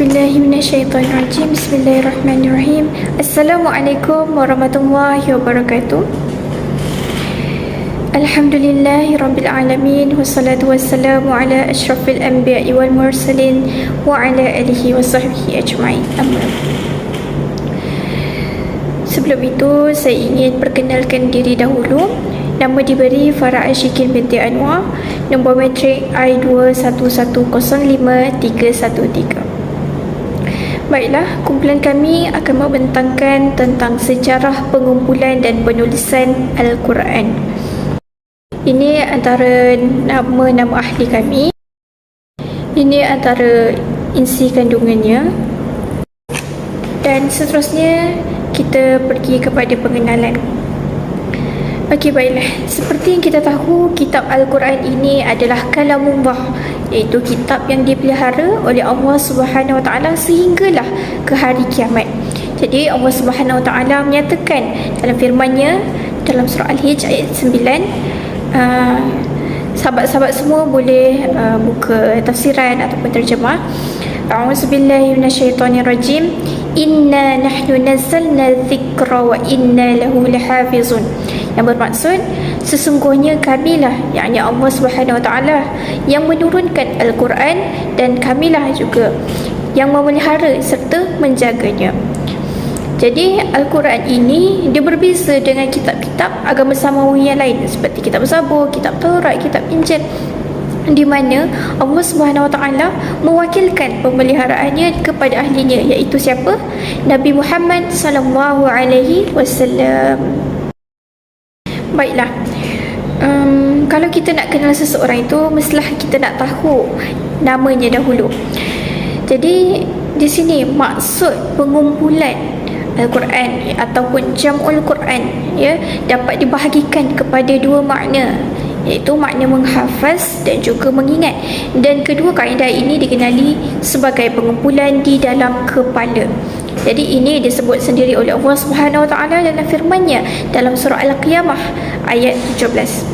A'udzubillahiminasyaitonirrajim. Bismillahirrahmanirrahim. Assalamualaikum warahmatullahi wabarakatuh. Alhamdulillahirrabbilalamin. Wassalatu wassalamu ala ashrafil anbiya'i wal mursalin wa ala alihi wa sahbihi ajma'in. Amma. Sebelum itu, saya ingin perkenalkan diri dahulu. Nama diberi Farah Ashikin binti Anwar. Nombor matrik I21105313. Baiklah, kumpulan kami akan membentangkan tentang sejarah pengumpulan dan penulisan Al-Quran. Ini antara nama-nama ahli kami. Ini antara insi kandungannya. Dan seterusnya, kita pergi kepada pengenalan. Okey, baiklah. Seperti yang kita tahu, kitab Al-Quran ini adalah kalamullah, iaitu kitab yang dipelihara oleh Allah Subhanahu Wa Taala sehinggalah ke hari kiamat. Jadi Allah Subhanahu Wa Taala menyatakan dalam firman-Nya dalam surah Al-Hijr ayat 9. Sahabat-sahabat semua boleh buka tafsiran ataupun terjemah. A'udzubillahi minasyaitonirrajim. Inna nahnu nazzalna dzikra wa inna lahu lahafizun. Yang bermaksud, sesungguhnya kamilah, yakni Allah Subhanahu Wa Taala, yang menurunkan Al-Quran dan kamilah juga yang memelihara serta menjaganya. Jadi Al-Quran ini dia berbeza dengan kitab-kitab agama samawi yang lain seperti kitab Zabur, kitab Taurat, kitab Injil, di mana Allah Subhanahu Wa Taala mewakilkan pemeliharaannya kepada ahlinya, iaitu siapa? Nabi Muhammad sallallahu alaihi wasallam. Baiklah, kalau kita nak kenal seseorang itu, mestilah kita nak tahu namanya dahulu. Jadi di sini maksud pengumpulan Al-Quran ataupun Jam'ul Quran, ya, dapat dibahagikan kepada dua makna, iaitu makna menghafaz dan juga mengingat. Dan kedua kaedah ini dikenali sebagai pengumpulan di dalam kepala. Jadi ini disebut sendiri oleh Allah Subhanahu Wa Taala dalam firman-Nya dalam surah Al-Qiyamah ayat 17.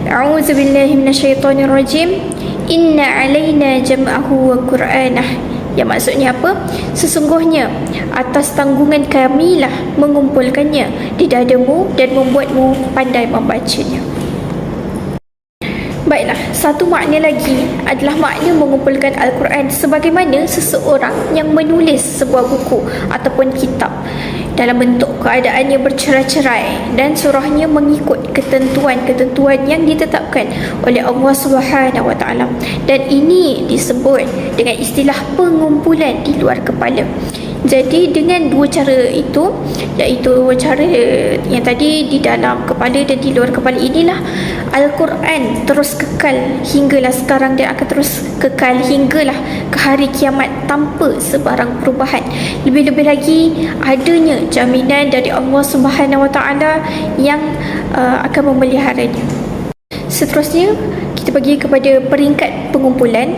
A'udzubillahi minasyaitonirrajim. Inna 'alaina jam'ahu wa qur'anah. Yang maksudnya apa? Sesungguhnya atas tanggungan kamilah mengumpulkannya di dadamu dan membuatmu pandai membacanya. Baiklah, satu makna lagi adalah makna mengumpulkan Al-Quran sebagaimana seseorang yang menulis sebuah buku ataupun kitab dalam bentuk keadaannya bercerai-cerai dan surahnya mengikut ketentuan-ketentuan yang ditetapkan oleh Allah Subhanahu Wa Taala. Dan ini disebut dengan istilah pengumpulan di luar kepala. Jadi dengan dua cara itu, iaitu cara yang tadi di dalam kepala dan di luar kepala, inilah Al-Quran terus kekal hinggalah sekarang dan akan terus kekal hinggalah ke hari kiamat tanpa sebarang perubahan. Lebih-lebih lagi adanya jaminan dari Allah Subhanahu Wa Taala yang akan memeliharanya. Seterusnya kita pergi kepada peringkat pengumpulan.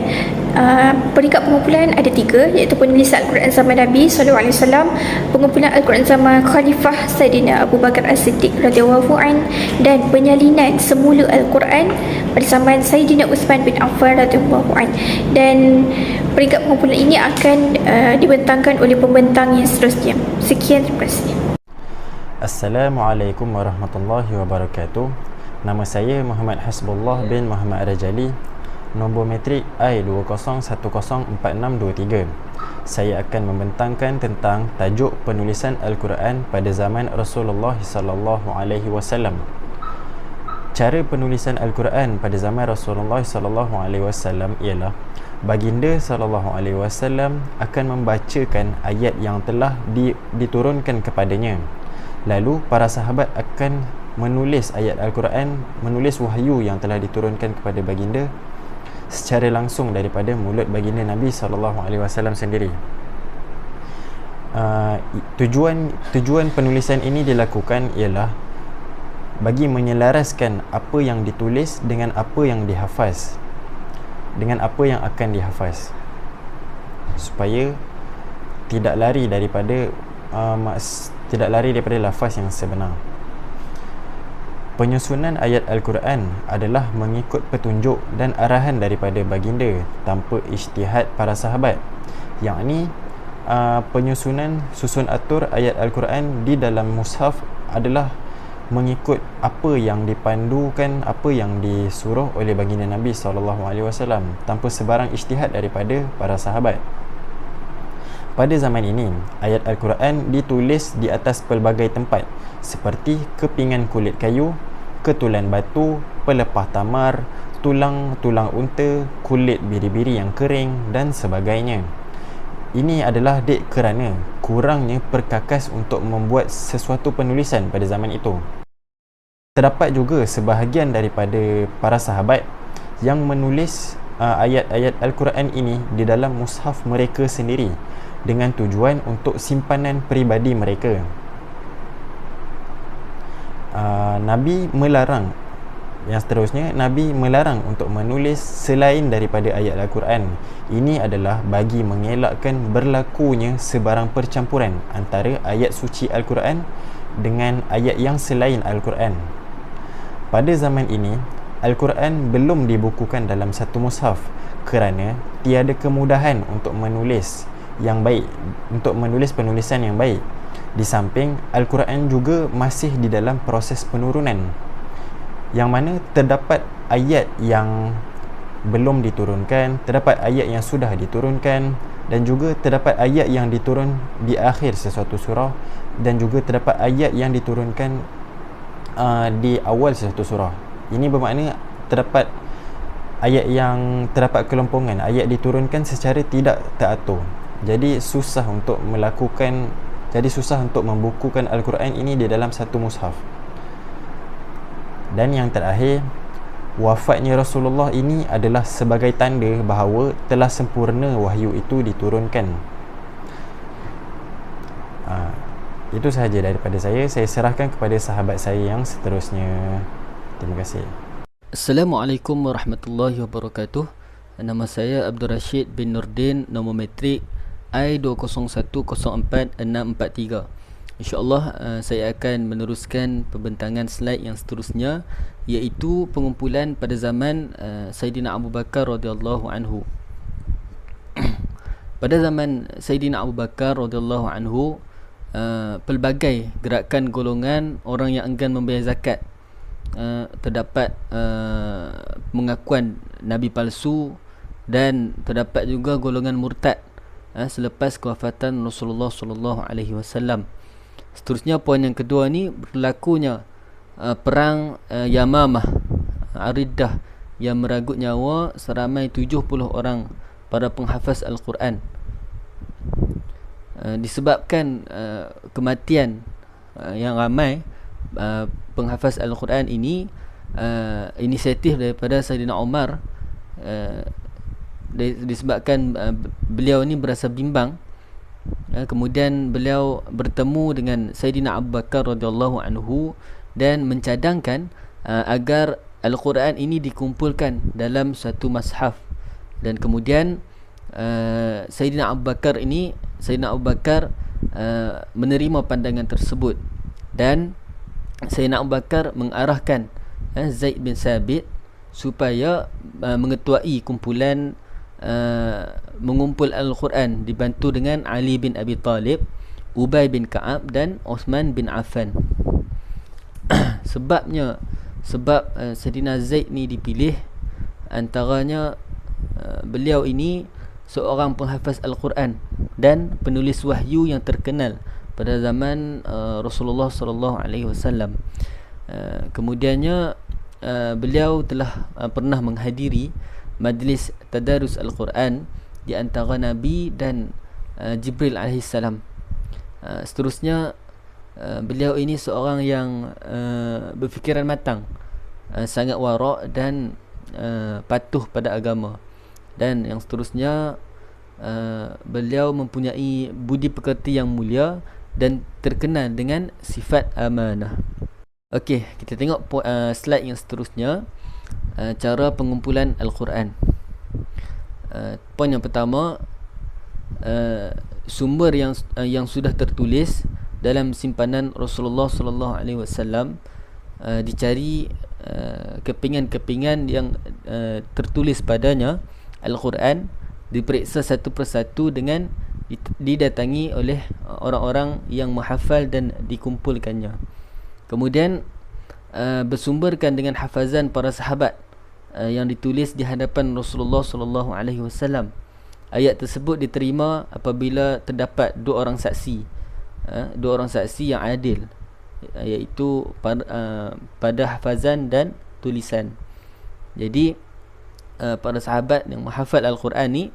Peringkat pengumpulan ada tiga, iaitu penulisan Al-Quran zaman Nabi SAW, pengumpulan Al-Quran zaman Khalifah Sayyidina Abu Bakar As-Siddiq radhiyallahu an, dan penyalinan semula Al-Quran pada zaman Sayyidina Uthman bin Affan radhiyallahu an. Dan peringkat pengumpulan ini akan dibentangkan oleh pembentang yang seterusnya. Sekian, terima kasih. Assalamualaikum warahmatullahi wabarakatuh. Nama saya Muhammad Hasbullah bin Muhammad Rajali. Nombor matrik I20104623. Saya akan membentangkan tentang tajuk penulisan Al-Quran pada zaman Rasulullah sallallahu alaihi wasallam. Cara penulisan Al-Quran pada zaman Rasulullah sallallahu alaihi wasallam ialah baginda sallallahu alaihi wasallam akan membacakan ayat yang telah diturunkan kepadanya. Lalu para sahabat akan menulis ayat Al-Quran, menulis wahyu yang telah diturunkan kepada baginda secara langsung daripada mulut baginda Nabi SAW sendiri. Tujuan penulisan ini dilakukan ialah bagi menyelaraskan apa yang ditulis dengan apa yang dihafaz, dengan apa yang akan dihafaz, supaya tidak lari daripada lafaz yang sebenar. Penyusunan ayat Al-Quran adalah mengikut petunjuk dan arahan daripada baginda tanpa ijtihad para sahabat. yakni penyusunan susun atur ayat Al-Quran di dalam mushaf adalah mengikut apa yang dipandukan, apa yang disuruh oleh baginda Nabi SAW, tanpa sebarang ijtihad daripada para sahabat. Pada zaman ini, ayat Al-Quran ditulis di atas pelbagai tempat seperti kepingan kulit kayu, ketulan batu, pelepah tamar, tulang-tulang unta, kulit biri-biri yang kering dan sebagainya. Ini adalah kerana kurangnya perkakas untuk membuat sesuatu penulisan pada zaman itu. Terdapat juga sebahagian daripada para sahabat yang menulis ayat-ayat Al-Quran ini di dalam mushaf mereka sendiri dengan tujuan untuk simpanan peribadi mereka. Nabi melarang, yang seterusnya, Nabi melarang untuk menulis selain daripada ayat Al-Quran. Ini adalah bagi mengelakkan berlakunya sebarang percampuran antara ayat suci Al-Quran dengan ayat yang selain Al-Quran. Pada zaman ini, Al-Quran belum dibukukan dalam satu mushaf kerana tiada kemudahan untuk menulis yang baik, untuk menulis penulisan yang baik. Di samping Al-Quran juga masih di dalam proses penurunan, yang mana terdapat ayat yang belum diturunkan, terdapat ayat yang sudah diturunkan, dan juga terdapat ayat yang diturun di akhir sesuatu surah, dan juga terdapat ayat yang diturunkan di awal sesuatu surah. Ini bermakna terdapat ayat yang terdapat kelompongan, ayat diturunkan secara tidak teratur. Jadi susah untuk membukukan Al-Quran ini di dalam satu mushaf. Dan yang terakhir, wafatnya Rasulullah ini adalah sebagai tanda bahawa telah sempurna wahyu itu diturunkan. Itu sahaja daripada saya. Saya serahkan kepada sahabat saya yang seterusnya. Terima kasih. Assalamualaikum warahmatullahi wabarakatuh. Nama saya Abdul Rashid bin Nurdin, nombor matrik I20104643. InsyaAllah saya akan meneruskan pembentangan slide yang seterusnya, iaitu pengumpulan pada zaman Sayyidina Abu Bakar radhiyallahu anhu. Pada zaman Sayyidina Abu Bakar radhiyallahu anhu, pelbagai gerakan golongan orang yang enggan membayar zakat. Terdapat pengakuan Nabi palsu, dan terdapat juga golongan murtad selepas kewafatan Rasulullah SAW. Seterusnya, poin yang kedua ni, berlakunya perang Yamamah Aridah yang meragut nyawa seramai 70 orang para penghafaz Al-Quran. Disebabkan kematian yang ramai penghafaz Al-Quran ini, inisiatif daripada Sayyidina Umar, disebabkan beliau ni berasa bimbang, kemudian beliau bertemu dengan Sayyidina Abu Bakar radhiyallahu anhu dan mencadangkan agar Al-Quran ini dikumpulkan dalam satu mushaf. Dan kemudian Sayyidina Abu Bakar menerima pandangan tersebut, dan Sayyidina Abu Bakar mengarahkan Zaid bin Sabit supaya mengetuai kumpulan mengumpul Al-Quran, dibantu dengan Ali bin Abi Talib, Ubay bin Ka'ab dan Osman bin Affan. Sebab Sayyidina Zaid ni dipilih, antaranya beliau ini seorang penghafaz Al-Quran dan penulis wahyu yang terkenal pada zaman Rasulullah SAW. Kemudiannya beliau telah pernah menghadiri majlis tadarus Al-Quran di antara Nabi dan Jibril alaihissalam. Seterusnya, beliau ini seorang yang berfikiran matang, sangat wara' dan patuh pada agama. Dan yang seterusnya, beliau mempunyai budi pekerti yang mulia dan terkenal dengan sifat amanah. Okey, kita tengok slide yang seterusnya, cara pengumpulan Al-Quran. Poin yang pertama, sumber yang sudah tertulis dalam simpanan Rasulullah SAW, dicari kepingan-kepingan yang tertulis padanya Al-Quran diperiksa satu persatu dengan didatangi oleh orang-orang yang menghafal dan dikumpulkannya. Kemudian bersumberkan dengan hafazan para sahabat yang ditulis di hadapan Rasulullah sallallahu alaihi wasallam. Ayat tersebut diterima apabila terdapat dua orang saksi yang adil, iaitu pada hafazan dan tulisan. Jadi para sahabat yang menghafal Al-Quran ni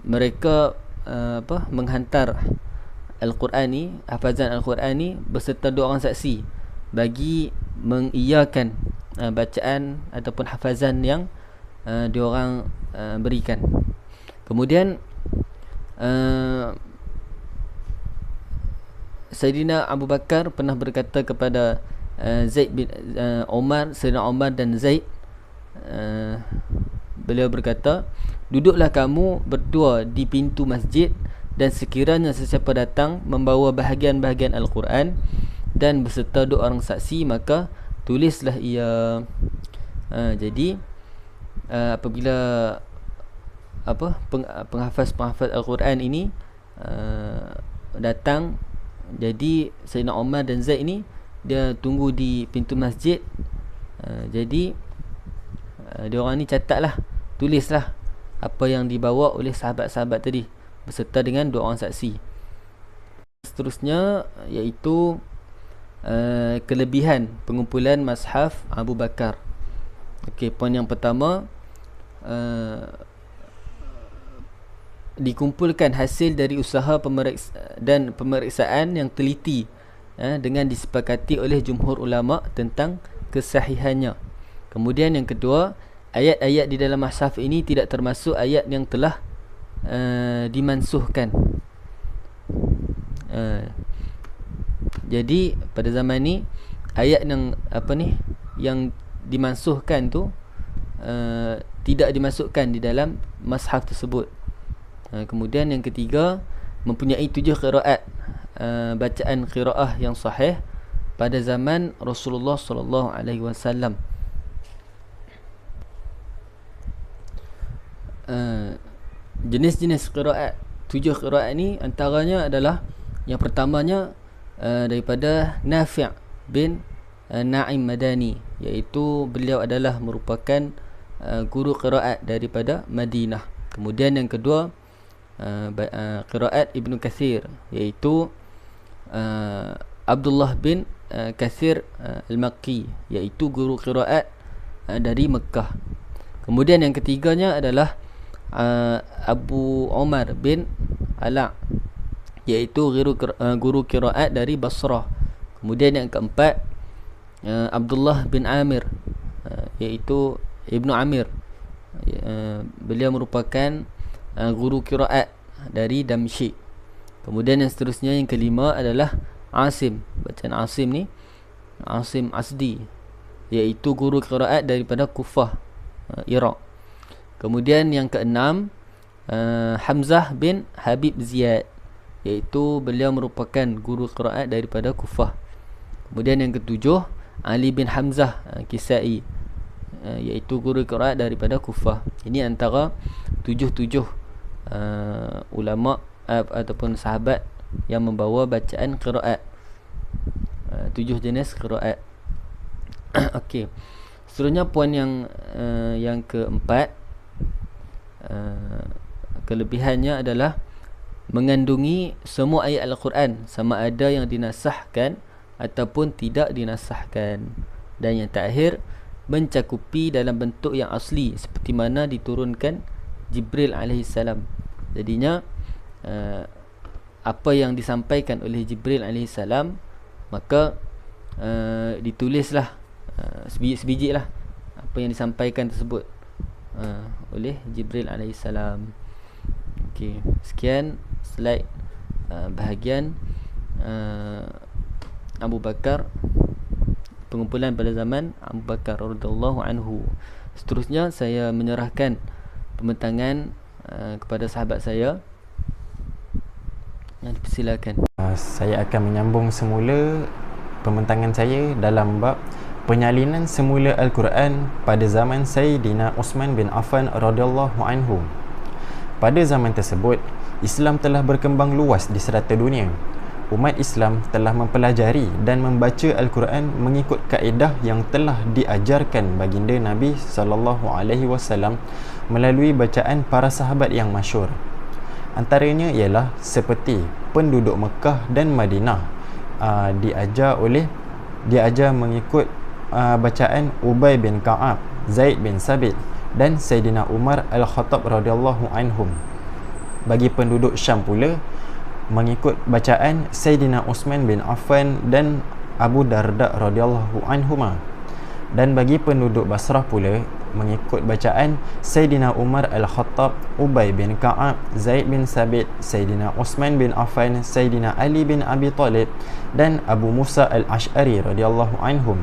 mereka menghantar Al-Quran ni, hafazan Al-Quran ni beserta dua orang saksi bagi mengiyakan bacaan ataupun hafazan yang diorang berikan. Kemudian Sayyidina Abu Bakar pernah berkata kepada Zaid bin Umar, Sayyidina Umar dan Zaid, beliau berkata, duduklah kamu berdua di pintu masjid, dan sekiranya sesiapa datang membawa bahagian-bahagian Al-Quran dan beserta dua orang saksi, maka tulislah ia. Jadi apabila penghafaz Al-Quran ini datang, jadi Sayyidina Umar dan Zaid ni dia tunggu di pintu masjid. Jadi dia orang ni catatlah, tulislah apa yang dibawa oleh sahabat-sahabat tadi beserta dengan dua orang saksi. Seterusnya iaitu kelebihan pengumpulan Mushaf Abu Bakar. Okey, poin yang pertama, dikumpulkan hasil dari usaha pemeriksaan yang teliti dengan disepakati oleh jumhur ulama tentang kesahihannya. Kemudian yang kedua, ayat-ayat di dalam mushaf ini tidak termasuk ayat yang telah dimansuhkan. Jadi pada zaman ni ayat yang dimansuhkan tu tidak dimasukkan di dalam mushaf tersebut. Kemudian yang ketiga, mempunyai 7 qiraat, bacaan qiraah yang sahih pada zaman Rasulullah sallallahu alaihi wasallam. Jenis-jenis qiraat, 7 qiraat ni antaranya adalah, yang pertamanya daripada Nafi' bin Na'im Madani, iaitu beliau adalah merupakan guru qiraat daripada Madinah. Kemudian yang kedua, qiraat Ibnu Kathir, iaitu Abdullah bin Kathir Al-Makki, iaitu guru qiraat dari Mekah. Kemudian yang ketiganya adalah Abu Umar bin Ala', iaitu guru qiraat dari Basrah. Kemudian yang keempat, Abdullah bin Amir, iaitu Ibnu Amir, beliau merupakan guru qiraat dari Damsyik. Kemudian yang seterusnya, yang kelima adalah Asim, bacaan Asim ni Asim Asdi, iaitu guru qiraat daripada Kufah, Iraq. Kemudian yang keenam, Hamzah bin Habib Ziyad, iaitu beliau merupakan guru qiraat daripada Kufah. Kemudian yang ketujuh, Ali bin Hamzah Kisai, iaitu guru qiraat daripada Kufah. Ini antara tujuh ulama ataupun sahabat yang membawa bacaan qiraat, 7 jenis qiraat. Okey. Seterusnya poin yang keempat, kelebihannya adalah mengandungi semua ayat Al-Quran, sama ada yang dinasahkan ataupun tidak dinasahkan. Dan yang terakhir, mencakupi dalam bentuk yang asli seperti mana diturunkan Jibril alaihissalam. Jadinya apa yang disampaikan oleh Jibril alaihissalam, maka ditulislah sebiji-sebiji lah apa yang disampaikan tersebut oleh Jibril alaihissalam. Okey, sekian slide bahagian Abu Bakar, pengumpulan pada zaman Abu Bakar radhiyallahu anhu. Seterusnya saya menyerahkan pembentangan kepada sahabat saya. Silakan. Saya akan menyambung semula pembentangan saya dalam bab penyalinan semula Al-Quran pada zaman Sayyidina Uthman bin Affan radhiyallahu anhu. Pada zaman tersebut, Islam telah berkembang luas di serata dunia. Umat Islam telah mempelajari dan membaca Al-Quran mengikut kaedah yang telah diajarkan baginda Nabi sallallahu alaihi wasallam melalui bacaan para sahabat yang masyhur. Antaranya ialah seperti penduduk Mekah dan Madinah diajar mengikut bacaan Ubay bin Ka'ab, Zaid bin Sabit dan Sayyidina Umar Al-Khattab radhiyallahu anhum. Bagi penduduk Syam pula mengikut bacaan Sayyidina Uthman bin Affan dan Abu Darda radhiyallahu anhuma. Dan bagi penduduk Basrah pula mengikut bacaan Sayyidina Umar Al-Khattab, Ubay bin Ka'ab, Zaid bin Sabit, Sayyidina Uthman bin Affan, Sayyidina Ali bin Abi Talib dan Abu Musa Al-Ash'ari radhiyallahu anhum.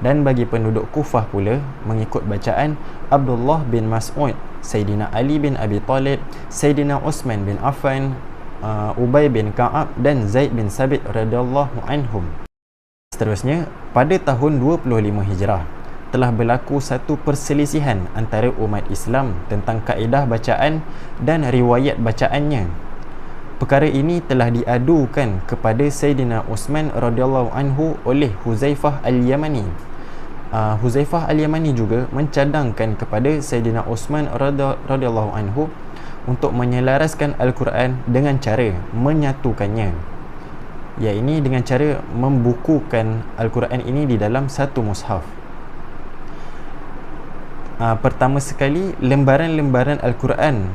Dan bagi penduduk Kufah pula mengikut bacaan Abdullah bin Mas'ud, Sayyidina Ali bin Abi Talib, Sayyidina Uthman bin Affan, Ubay bin Ka'ab dan Zaid bin Sabit radhiyallahu anhum. Seterusnya, pada tahun 25 Hijrah telah berlaku satu perselisihan antara umat Islam tentang kaedah bacaan dan riwayat bacaannya. Perkara ini telah diadukan kepada Sayyidina Uthman radhiyallahu anhu oleh Huzaifah Al-Yamani. Huzaifah Al-Yamani juga mencadangkan kepada Sayyidina Uthman radhiyallahu anhu untuk menyelaraskan Al-Quran dengan cara menyatukannya, iaitu dengan cara membukukan Al-Quran ini di dalam satu mushaf. Pertama sekali, lembaran-lembaran Al-Quran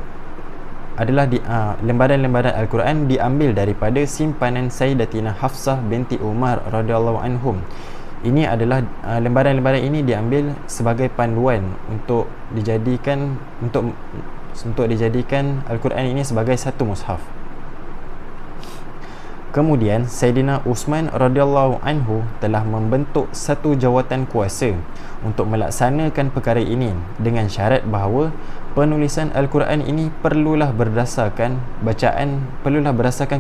adalah lembaran-lembaran Al-Quran diambil daripada simpanan Sayyidatina Hafsah binti Umar radhiyallahu anhum. Ini adalah lembaran-lembaran ini diambil sebagai panduan untuk dijadikan Al-Quran ini sebagai satu mushaf. Kemudian Sayyidina Uthman radhiyallahu anhu telah membentuk satu jawatan kuasa untuk melaksanakan perkara ini dengan syarat bahawa penulisan Al-Quran ini perlulah berdasarkan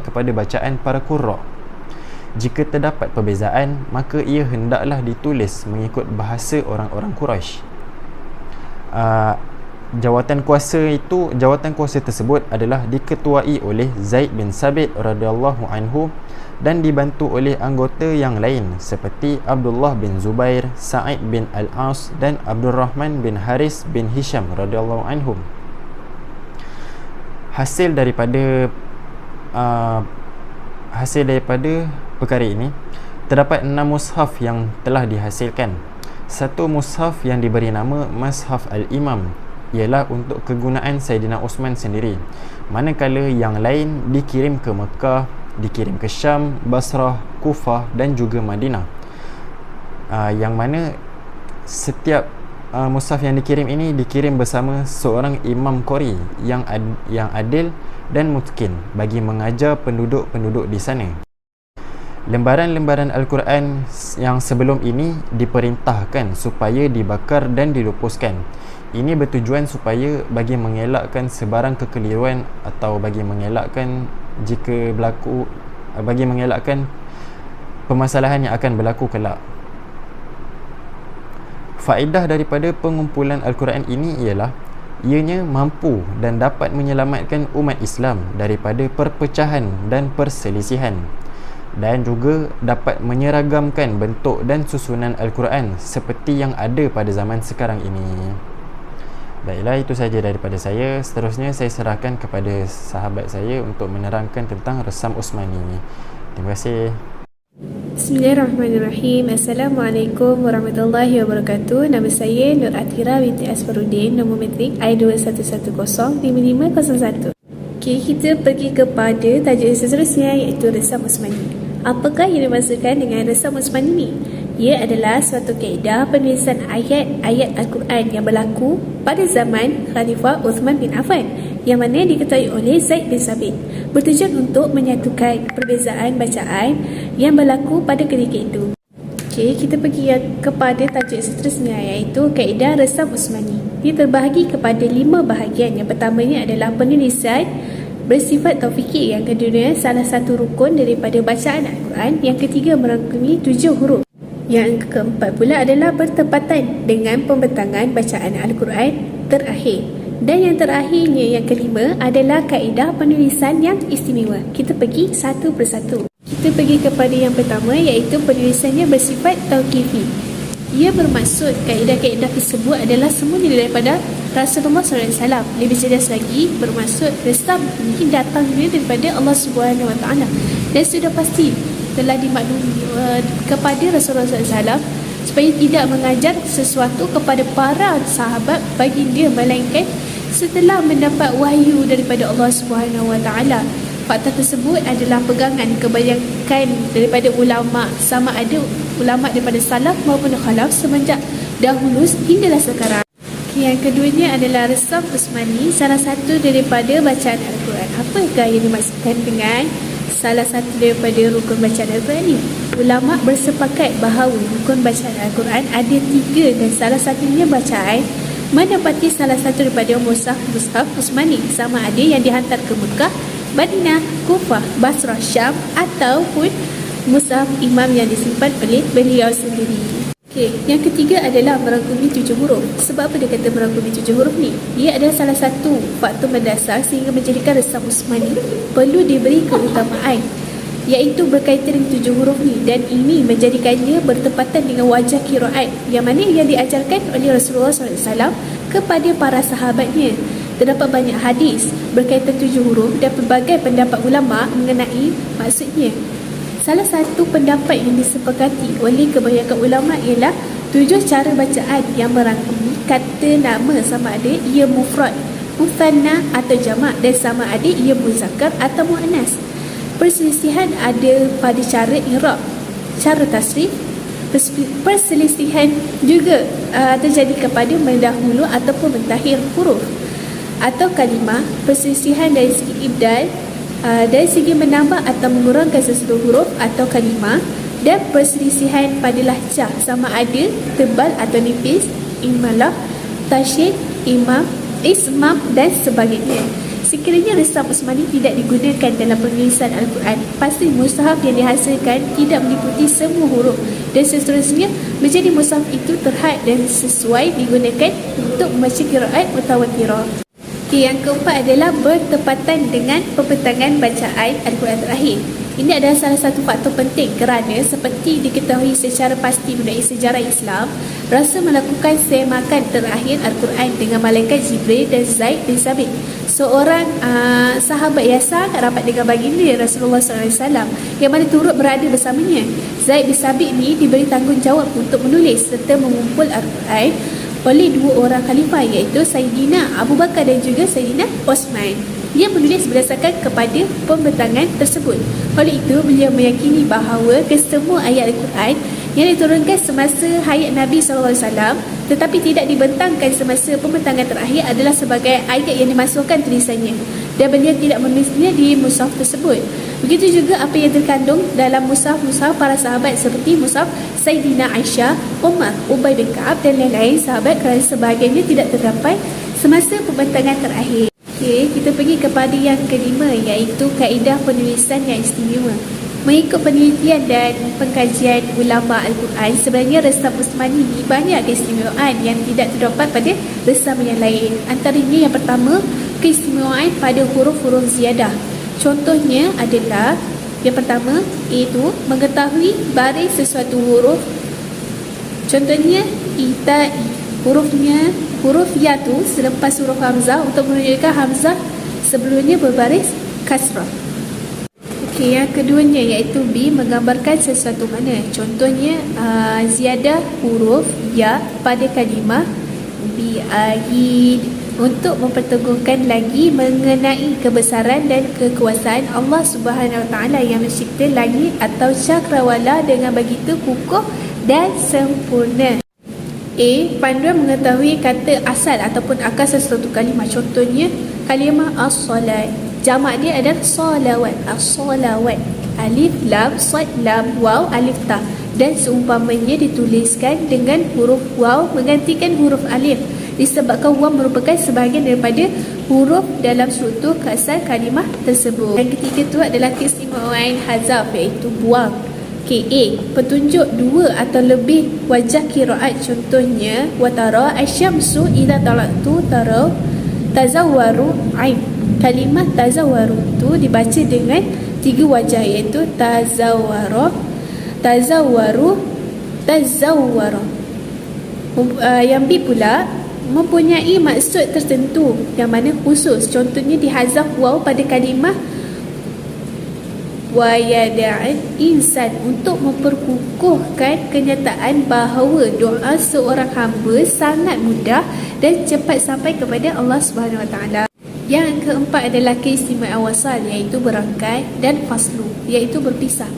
kepada bacaan para qurra. Jika terdapat perbezaan, maka ia hendaklah ditulis mengikut bahasa orang-orang Quraisy. Jawatan kuasa tersebut adalah diketuai oleh Zaid bin Sabit radhiyallahu anhu dan dibantu oleh anggota yang lain seperti Abdullah bin Zubair, Sa'id bin Al-As dan Abdul Rahman bin Haris bin Hisham radhiyallahu anhum. Hasil daripada perkara ini, terdapat 6 mushaf yang telah dihasilkan. Satu mushaf yang diberi nama Mushaf Al-Imam ialah untuk kegunaan Sayyidina Uthman sendiri, manakala yang lain dikirim ke Mekah, dikirim ke Syam, Basrah, Kufah dan juga Madinah. Yang mana setiap mushaf yang dikirim ini dikirim bersama seorang imam qori yang adil dan mutqin bagi mengajar penduduk-penduduk di sana. Lembaran-lembaran Al-Quran yang sebelum ini diperintahkan supaya dibakar dan dilupuskan. Ini bertujuan supaya bagi mengelakkan sebarang kekeliruan atau bagi mengelakkan permasalahan yang akan berlaku kelak. Faedah daripada pengumpulan Al-Quran ini ialah ianya mampu dan dapat menyelamatkan umat Islam daripada perpecahan dan perselisihan, dan juga dapat menyeragamkan bentuk dan susunan Al-Quran seperti yang ada pada zaman sekarang ini. Baiklah, itu saja daripada saya. Seterusnya saya serahkan kepada sahabat saya untuk menerangkan tentang Resam Uthmani. Terima kasih. Bismillahirrahmanirrahim. Assalamualaikum warahmatullahi wabarakatuh. Nama saya Nur Atira binti Asfaruddin. Nombor metrik I21105501. Okay, kita pergi kepada tajuk seterusnya, iaitu Resam Uthmani. Apakah yang dimaksudkan dengan Resam Uthmani ini? Ia adalah suatu kaedah penulisan ayat-ayat Al-Quran yang berlaku pada zaman Khalifah Uthman bin Affan, yang mana diketahui oleh Zaid bin Sabit, bertujuan untuk menyatukan perbezaan bacaan yang berlaku pada ketika itu. Okay, kita pergi kepada tajuk seterusnya, iaitu kaedah Resam Uthmani. Ia terbahagi kepada 5 bahagian. Yang pertamanya adalah penulisan bersifat taufiqi, yang kedua salah satu rukun daripada bacaan Al-Quran, yang ketiga merangkumi 7 huruf, Yang keempat pula adalah bertepatan dengan pembentangan bacaan Al-Quran terakhir. Dan yang terakhirnya, yang kelima, adalah kaedah penulisan yang istimewa. Kita pergi satu persatu. Kita pergi kepada yang pertama, iaitu penulisannya bersifat tauqifi. Ia bermaksud kaedah-kaedah tersebut adalah semuanya daripada Rasulullah SAW. Lebih jelas lagi, bermaksud resam ini datangnya daripada Allah SWT. Dan sudah pasti telah dimaklumi kepada Rasulullah SAW supaya tidak mengajar sesuatu kepada para sahabat baginda, melainkan setelah mendapat wahyu daripada Allah SWT. Fakta tersebut adalah pegangan kebanyakan daripada ulama, sama ada ulama daripada salaf maupun khalaf semenjak dahulu hinggalah sekarang. Yang keduanya adalah resam Usmani, salah satu daripada bacaan Al-Quran. Apakah yang dimaksudkan dengan salah satu daripada rukun bacaan Al-Quran ini? Ulama bersepakat bahawa rukun bacaan Al-Quran ada 3 dan salah satunya bacaan menepati salah satu daripada mushaf Usmani, sama ada yang dihantar ke Mekah, Madinah, Kufah, Basrah, Syam ataupun mushaf imam yang disimpan oleh beliau sendiri. Yang ketiga adalah merangkumi 7 huruf. Sebab apa dia kata merangkumi 7 huruf ni? Dia adalah salah satu faktor mendasar sehingga menjadikan resam Usmani perlu diberi keutamaan, iaitu berkaitan dengan 7 huruf ni, dan ini menjadikannya bertepatan dengan wajah qiraat yang mana yang diajarkan oleh Rasulullah SAW kepada para sahabatnya. Terdapat banyak hadis berkaitan 7 huruf dan pelbagai pendapat ulama mengenai maksudnya. Salah satu pendapat yang disepakati oleh kebanyakan ulama ialah 7 cara bacaan yang merangkumi kata nama, sama ada ia mufrad, muthanna atau jamak, dan sama ada ia muzakkar atau muannas. Perselisihan ada pada cara i'rab, cara tasrif. Perselisihan juga terjadi kepada mendahulu ataupun mentakhir huruf atau kalimah. Perselisihan dari segi ibdal, dari segi menambah atau mengurangkan sesuatu huruf atau kalimah, dan perselisihan pada lahjah, sama ada tebal atau nipis, imalah, tasydid, ismam dan sebagainya. Sekiranya resam Usmani tidak digunakan dalam penulisan Al-Quran, pasti mushaf yang dihasilkan tidak meliputi semua huruf dan seterusnya menjadi mushaf itu terhad dan sesuai digunakan untuk membaca qiraat mutawatirah. Yang keempat adalah bertepatan dengan pembentangan bacaan Al-Quran terakhir. Ini adalah salah satu faktor penting kerana seperti diketahui secara pasti mengenai sejarah Islam, Rasul melakukan semakan terakhir Al-Quran dengan malaikat Jibril dan Zaid bin Sabit, seorang sahabat yang sangat rapat dengan baginda Rasulullah SAW, yang mana turut berada bersamanya. Zaid bin Sabit ni diberi tanggungjawab untuk menulis serta mengumpul Al-Quran oleh 2 orang khalifah, iaitu Sayyidina Abu Bakar dan juga Sayyidina Osman. Dia menulis berdasarkan kepada pembentangan tersebut. Oleh itu, beliau meyakini bahawa kesemua ayat Al-Quran yang diturunkan semasa hayat Nabi SAW tetapi tidak dibentangkan semasa pembentangan terakhir adalah sebagai ayat yang dimasukkan tulisannya, dan beliau tidak menulisnya di mushaf tersebut. Begitu juga apa yang terkandung dalam mushaf-mushaf para sahabat seperti mushaf Sayyidina Aisyah, Umar, Ubay bin Ka'ab dan lain-lain sahabat, kerana sebagainya tidak terdapat semasa pembentangan terakhir. Kita pergi kepada yang kelima, iaitu kaedah penulisan yang istimewa. Mengikut penelitian dan pengkajian ulama Al-Quran, sebenarnya resam Usmani ini banyak keistimewaan yang tidak terdapat pada resam yang lain. Antaranya yang pertama, keistimewaan pada huruf-huruf ziyadah. Contohnya adalah yang pertama, iaitu mengetahui baris sesuatu huruf. Contohnya ita'i, huruf ya tu selepas huruf hamzah untuk menunjukkan hamzah sebelumnya berbaris kasrah. Yang keduanya iaitu B, menggambarkan sesuatu mana. Contohnya ziyadah huruf ya pada kalimah bi'ayid untuk memperteguhkan lagi mengenai kebesaran dan kekuasaan Allah Subhanahu Wa Taala yang mencipta langit atau cakrawala dengan begitu kukuh dan sempurna. A, panduan mengetahui kata asal ataupun akar sesuatu kalimah. Contohnya kalimah as-salat, jamak dia adalah salawat, as-salawat, alif lam sad lam waw alif ta, dan seumpamanya dituliskan dengan huruf waw menggantikan huruf alif disebabkan waw merupakan sebahagian daripada huruf dalam struktur keasal kalimah tersebut. Yang ketiga tu adalah keistimewaan hazaf, iaitu buang. Okey, A. Petunjuk dua atau lebih wajah qiraat. Contohnya, watara asyamsu idza talatu tara tazawwaru ain. Kalimah tazawwaru tu dibaca dengan tiga wajah, iaitu tazawwara, tazawwaru, tazawwara. Yang B pula mempunyai maksud tertentu yang mana khusus. Contohnya dihazaf waw pada kalimah wa yada'an insan untuk memperkukuhkan kenyataan bahawa doa seorang hamba sangat mudah dan cepat sampai kepada Allah Subhanahu Wa Taala. Yang keempat adalah keistimewaan wasal, iaitu berangkai, dan faslu, iaitu berpisah.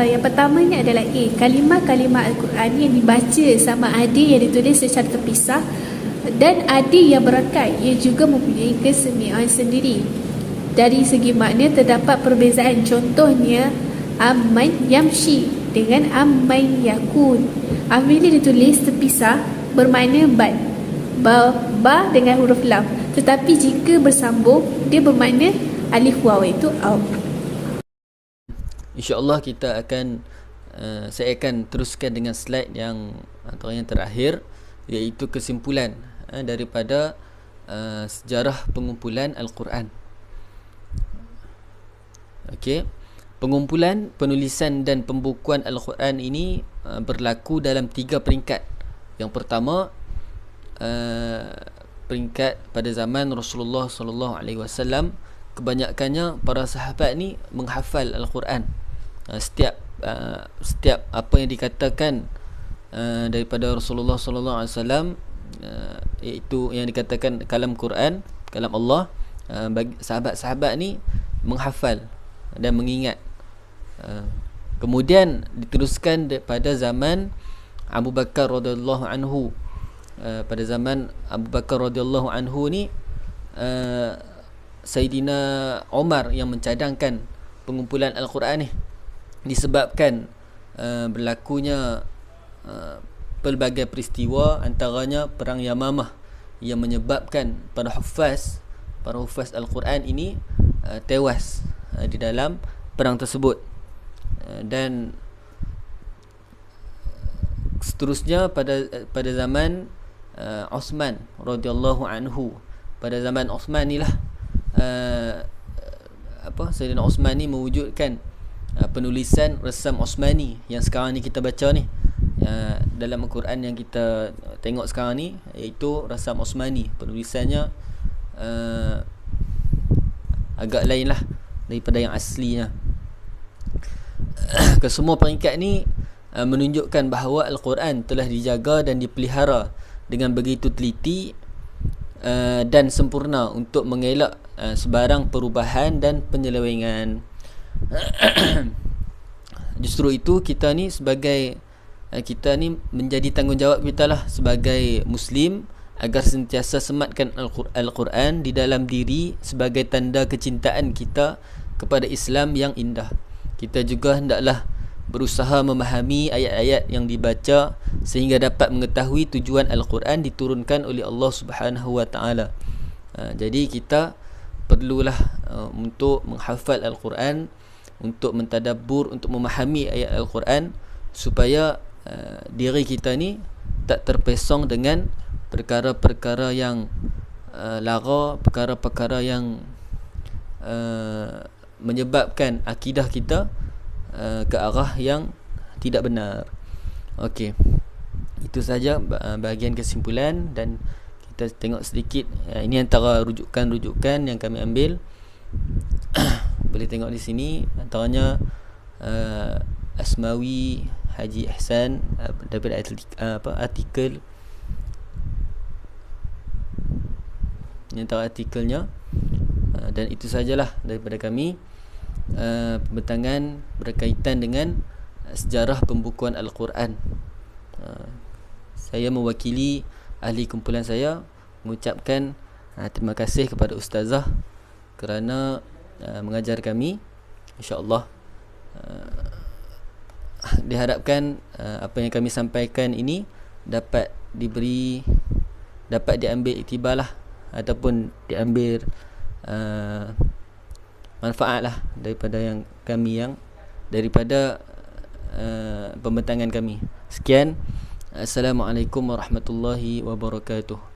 Yang pertamanya adalah A. Kalimah-kalimah Al-Quran yang dibaca sama ada yang ditulis secara terpisah dan ada yang berangkai. Ia juga mempunyai keistimewaan sendiri. Dari segi makna terdapat perbezaan. Contohnya amman yamshi dengan amman yakun. Apabila ditulis terpisah bermakna bad, ba dengan huruf lam. Tetapi jika bersambung dia bermakna alif waw, itu au. InsyaAllah kita akan saya akan teruskan dengan slide yang antara yang terakhir, iaitu kesimpulan daripada sejarah pengumpulan Al-Quran. Okey, pengumpulan, penulisan dan pembukuan Al-Quran ini berlaku dalam 3 peringkat. Yang pertama, peringkat pada zaman Rasulullah sallallahu alaihi wasallam, kebanyakannya para sahabat ni menghafal Al-Quran. Setiap apa yang dikatakan daripada Rasulullah sallallahu alaihi wasallam, iaitu yang dikatakan kalam Quran, kalam Allah, bagi sahabat-sahabat ni menghafal dan mengingat. Kemudian diteruskan pada zaman Abu Bakar radhiyallahu anhu. Pada zaman Abu Bakar radhiyallahu anhu ni, Sayyidina Umar yang mencadangkan pengumpulan Al-Quran ni, disebabkan berlakunya pelbagai peristiwa, antaranya perang Yamamah yang menyebabkan para hufaz Al-Quran ini tewas di dalam perang tersebut. Dan seterusnya pada zaman Uthman radhiyallahu anhu. Pada zaman Uthman inilah Sayyidina Uthman ni mewujudkan penulisan resam Uthmani yang sekarang ni kita baca ni, dalam Al-Quran yang kita tengok sekarang ni, iaitu resam Uthmani. Penulisannya agak lain lah daripada yang aslinya. Kesemua peringkat ni menunjukkan bahawa Al-Quran telah dijaga dan dipelihara dengan begitu teliti dan sempurna untuk mengelak sebarang perubahan dan penyelewengan. Justru itu kita ni menjadi tanggungjawab kita lah sebagai Muslim, agar sentiasa sematkan Al-Quran di dalam diri sebagai tanda kecintaan kita kepada Islam yang indah. Kita juga hendaklah berusaha memahami ayat-ayat yang dibaca sehingga dapat mengetahui tujuan Al-Quran diturunkan oleh Allah Subhanahu Wa Taala. Jadi kita perlulah untuk menghafal Al-Quran, untuk mentadabbur, untuk memahami ayat Al-Quran, supaya diri kita ni tak terpesong dengan perkara-perkara yang lara, perkara-perkara yang menyebabkan akidah kita ke arah yang tidak benar. Okey, itu saja bahagian kesimpulan, dan kita tengok sedikit. Ini antara rujukan-rujukan yang kami ambil. Boleh tengok di sini, antaranya Asmawi Haji Ihsan daripada artikel, ini antara artikelnya. Dan itu sajalah daripada kami, pembentangan berkaitan dengan sejarah pembukuan Al-Quran. Saya mewakili ahli kumpulan saya mengucapkan terima kasih kepada Ustazah kerana mengajar kami. InsyaAllah diharapkan apa yang kami sampaikan ini dapat diambil iktibar lah, ataupun diambil manfaat lah daripada yang kami yang daripada pembentangan kami. Sekian. Assalamualaikum warahmatullahi wabarakatuh.